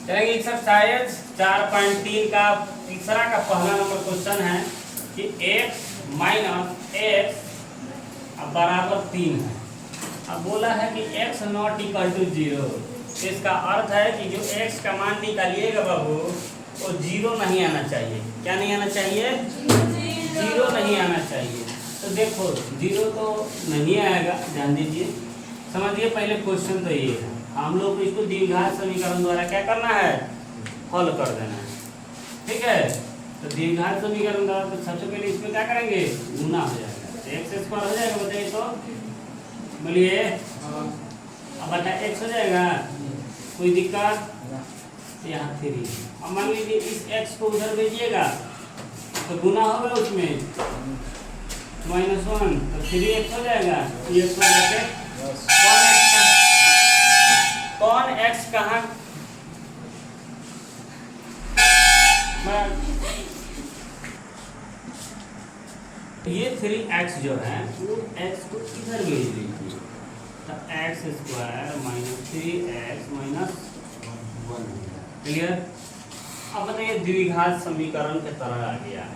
चलेंगे एक्सरसाइज 4.3 का तीसरा का पहला नंबर क्वेश्चन है कि x माइनस एक्स बराबर 3 है। अब बोला है कि x नॉट इक्वल टू 0। इसका अर्थ है कि जो x का मान निकालिएगा बाबू वो 0 नहीं आना चाहिए। क्या नहीं आना चाहिए? 0 नहीं आना चाहिए। तो देखो 0 तो नहीं आएगा, ध्यान दीजिए, समझिए। पहले क्वेश्चन तो ये है, हम लोग को इसको द्विघात समीकरण द्वारा क्या करना है? हल कर देना है, ठीक है। तो द्विघात समीकरण द्वारा तो सबसे पहले इसमें क्या करेंगे? गुना हो जाएगा, एक्स स्क्वायर हो जाएगा, बताइए तो, बोलिए। अब बटा एक्स हो जाएगा, कोई दिक्कत? यहाँ 3। अब मान लीजिए इस एक्स को उधर भेजिएगा तो गुना होगा उसमें -1, तो 3x हो जाएगा। ये हो जाके कौन x कहाँ ये 3x जो है वो x को इधर भेज दीजिए, तो x square minus 3x minus 1। Clear? अब बताइए द्विघात समीकरण के तरह आ गया है।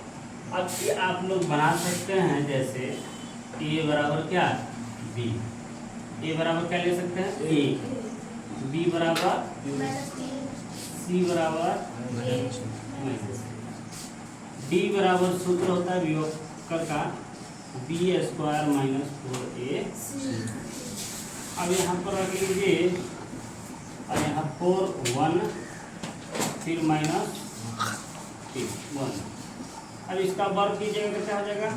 अब ये आप लोग बना सकते हैं, जैसे a बराबर क्या? b। a बराबर क्या ले सकते हैं? a। b बराबर c बराबर d बराबर सूत्र होता है वियोजक का b स्क्वायर माइनस 4ac। अब यहाँ पर रख लीजिए, और यहाँ 4 1 फिर माइनस 1। अब इसका वर्ग कीजिएगा तो क्या हो जाएगा?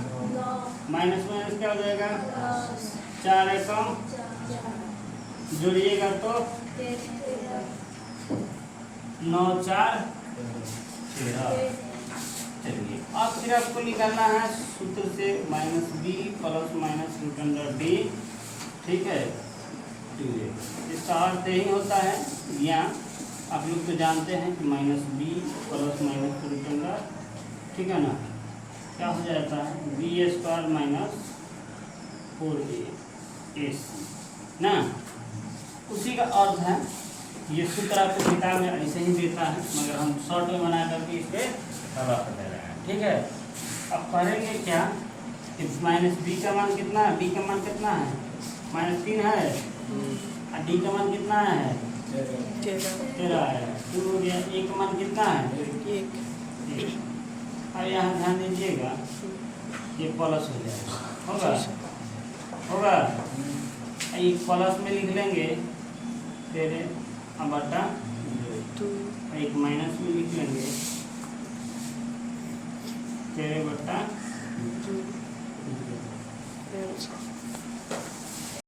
माइनस माइनस क्या हो जाएगा? 4 एकम जोड़िएगा तो 9 4 13। चलिए अब फिर आपको निकालना है सूत्र से -b plus minus root under d, ठीक है, 2a। इसका अर्थ यही होता है, यहाँ आप लोग तो जानते हैं कि -b plus minus root under, ठीक है ना, क्या हो जाता है? b स्क्वायर माइनस 4ac ना। उसी का अर्थ है, ये सूत्र आपको किताब में ऐसे ही देता है, मगर हम शॉर्ट में बना करके इस पर रख दे रहे हैं, ठीक है। अब करेंगे क्या कि -b का मान कितना है? b का मान कितना है? -3 है, और d का मान कितना है? 13 है। तो हो गया, a का मान कितना है? 1। अब यहाँ ध्यान दीजिएगा, ये प्लस हो जाएगा, होगा। ये प्लस में लिख लेंगे, फिर बटा 2, एक माइनस में लिख लेंगे, 13 बटा